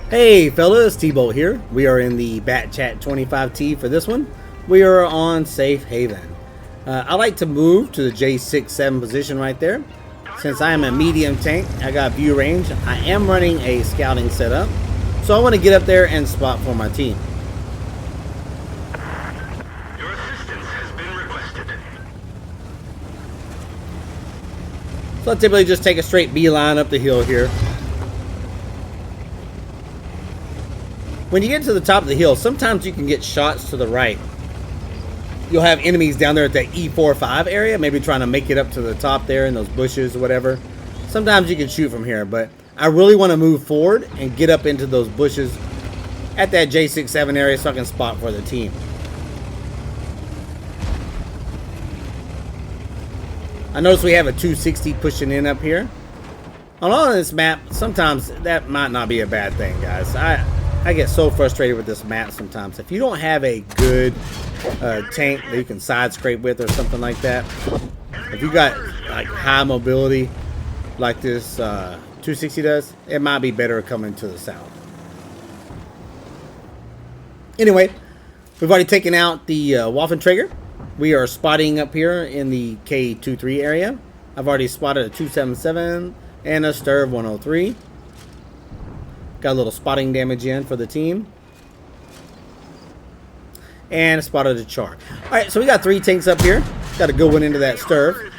Hey fellas, T-Bolt here. We are in the Batchat 25t for this one. We are on Safe Haven. I like to move to the J6-7 position right there. Since I am a medium tank, I got view range. I am running a scouting setup, so I want to get up there and spot for my team. Your assistance has been requested. So I typically just take a straight beeline up the hill here. When you get to the top of the hill, sometimes you can get shots to the right. You'll have enemies down there at that E45 area, maybe trying to make it up to the top there in those bushes or whatever. Sometimes you can shoot from here, but I really want to move forward and get up into those bushes at that J6-7 area so I can spot for the team. I notice we have a 260 pushing in up here. On all of this map, sometimes that might not be a bad thing, guys. I get so frustrated with this map sometimes. If you don't have a good tank that you can side scrape with or something like that, if you got like high mobility like this 260 does, it might be better coming to the south. Anyway, we've already taken out the Waffenträger. We are spotting up here in the K23 area. I've already spotted a 277 and a Sturv 103. Got a little spotting damage in for the team. And spotted a char. Alright, so we got 3 tanks up here. Got a good one into that Sturv.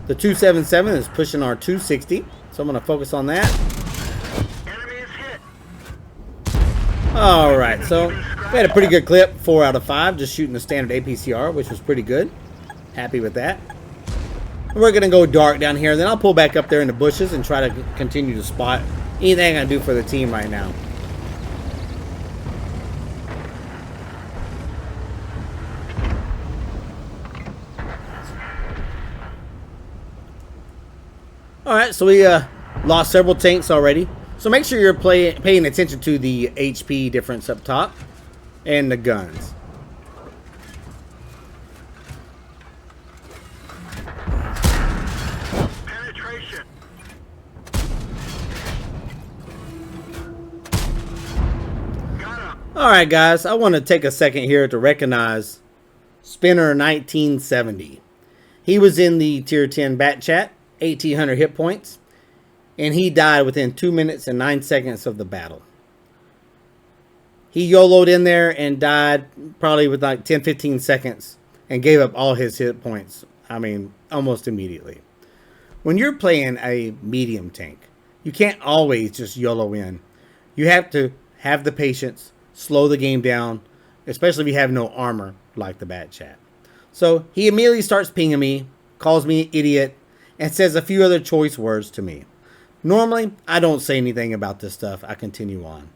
The 277 is pushing our 260. So I'm going to focus on that. Alright, so we had a pretty good clip. 4 out of 5. Just shooting the standard APCR, which was pretty good. Happy with that. We're going to go dark down here. Then I'll pull back up there in the bushes and try to continue to spot anything I can do for the team right now. Alright, so we lost several tanks already. So make sure you're paying attention to the HP difference up top and the guns. Alright guys, I want to take a second here to recognize Spinner 1970. He was in the Tier 10 Batchat, 1800 hit points, and he died within 2 minutes and 9 seconds of the battle. He YOLO'd in there and died probably with like 10-15 seconds and gave up all his hit points. I mean, almost immediately. When you're playing a medium tank, you can't always just YOLO in. You have to have the patience, slow the game down, especially if you have no armor like the Batchat. So he immediately starts pinging me, calls me an idiot, and says a few other choice words to me. Normally, I don't say anything about this stuff. I continue on.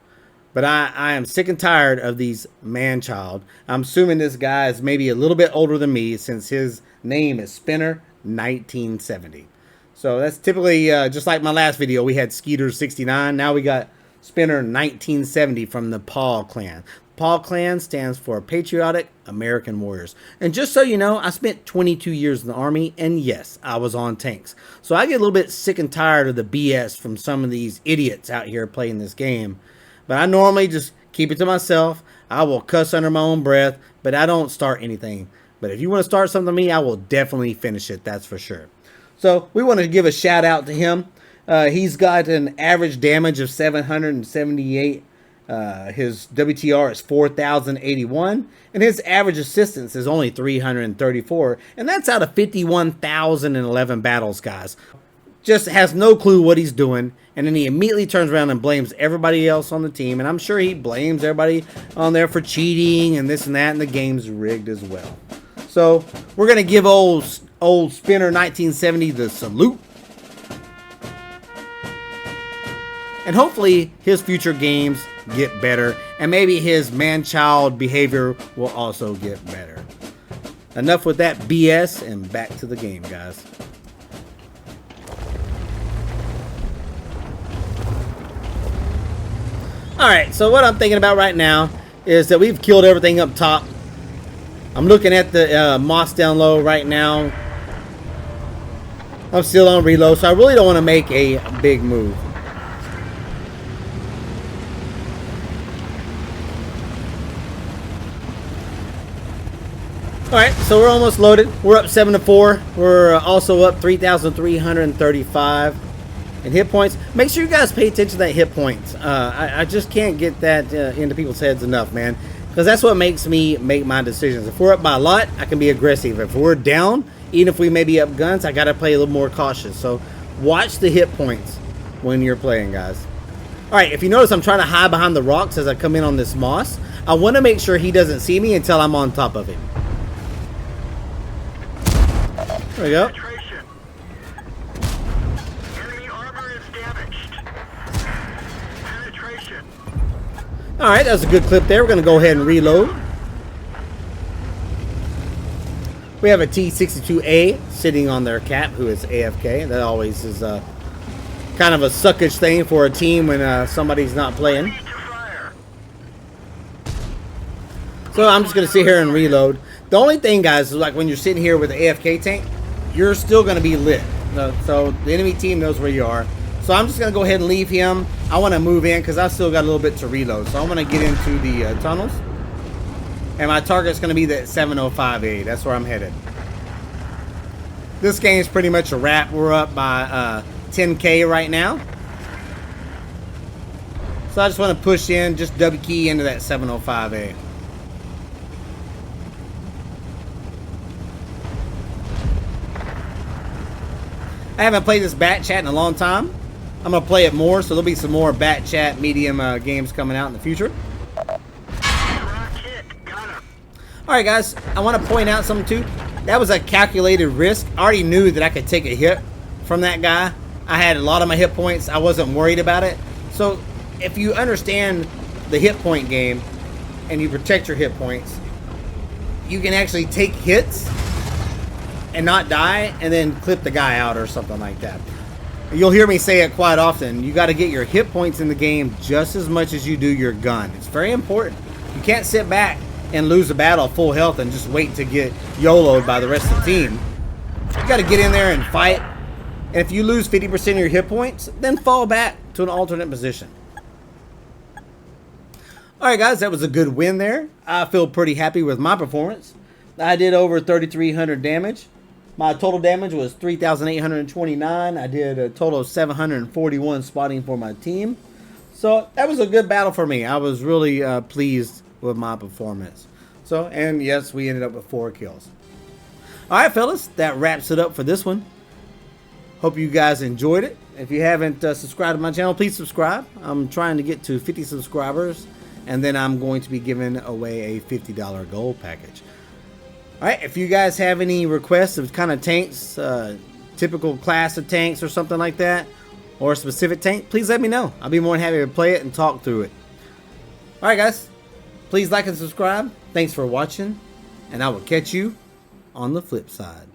But I am sick and tired of these manchild. I'm assuming this guy is maybe a little bit older than me since his name is Spinner 1970. So that's typically, just like my last video, we had Skeeter 69. Now we got Spinner 1970 from the Paul clan. Paul clan stands for Patriotic American Warriors. And just so you know, I spent 22 years in the Army, and yes, I was on tanks. So I get a little bit sick and tired of the BS from some of these idiots out here playing this game. But I normally just keep it to myself. I will cuss under my own breath, but I don't start anything. But if you want to start something to me, I will definitely finish it, that's for sure. So we want to give a shout out to him. He's got an average damage of 778. His WTR is 4,081. And his average assistance is only 334. And that's out of 51,011 battles, guys. Just has no clue what he's doing. And then he immediately turns around and blames everybody else on the team. And I'm sure he blames everybody on there for cheating and this and that. And the game's rigged as well. So we're going to give old Spinner 1970 the salute. And hopefully his future games get better. And maybe his man-child behavior will also get better. Enough with that BS and back to the game, guys. Alright, so what I'm thinking about right now is that we've killed everything up top. I'm looking at the moss down low right now. I'm still on reload, so I really don't want to make a big move. Alright, so we're almost loaded. We're up 7-4. We're also up 3,335 in hit points. Make sure you guys pay attention to that hit points. I just can't get that into people's heads enough, man. Because that's what makes me make my decisions. If we're up by a lot, I can be aggressive. If we're down, even if we may be up guns, I got to play a little more cautious. So watch the hit points when you're playing, guys. Alright, if you notice, I'm trying to hide behind the rocks as I come in on this moss. I want to make sure he doesn't see me until I'm on top of him. There we go. Enemy armor is damaged. Penetration. Alright, that was a good clip there. We're going to go ahead and reload. We have a T-62A sitting on their cap who is AFK. That always is kind of a suckage thing for a team when somebody's not playing. So I'm just going to sit here and reload. The only thing, guys, is like when you're sitting here with the AFK tank, you're still going to be lit. So the enemy team knows where you are. So I'm just going to go ahead and leave him. I want to move in because I've still got a little bit to reload. So I'm going to get into the tunnels. And my target's going to be that 705A. That's where I'm headed. This game is pretty much a wrap. We're up by 10K right now. So I just want to push in, just double key into that 705A. I haven't played this Batchat in a long time. I'm going to play it more, so there'll be some more Batchat medium games coming out in the future. Alright guys, I want to point out something too. That was a calculated risk. I already knew that I could take a hit from that guy. I had a lot of my hit points. I wasn't worried about it. So if you understand the hit point game and you protect your hit points, you can actually take hits and not die and then clip the guy out or something like that. You'll hear me say it quite often. You got to get your hit points in the game just as much as you do your gun. It's very important. You can't sit back and lose a battle full health and just wait to get YOLO'd by the rest of the team. You got to get in there and fight. And if you lose 50% of your hit points, then fall back to an alternate position. Alright guys, that was a good win there. I feel pretty happy with my performance. I did over 3,300 damage. My total damage was 3,829. I did a total of 741 spotting for my team. So that was a good battle for me. I was really pleased with my performance. So, and yes, we ended up with 4 kills. Alright fellas, that wraps it up for this one. Hope you guys enjoyed it. If you haven't subscribed to my channel, please subscribe. I'm trying to get to 50 subscribers, and then I'm going to be giving away a $50 gold package. Alright, if you guys have any requests of kind of tanks, typical class of tanks or something like that, or a specific tank, please let me know. I'll be more than happy to play it and talk through it. Alright guys, please like and subscribe. Thanks for watching, and I will catch you on the flip side.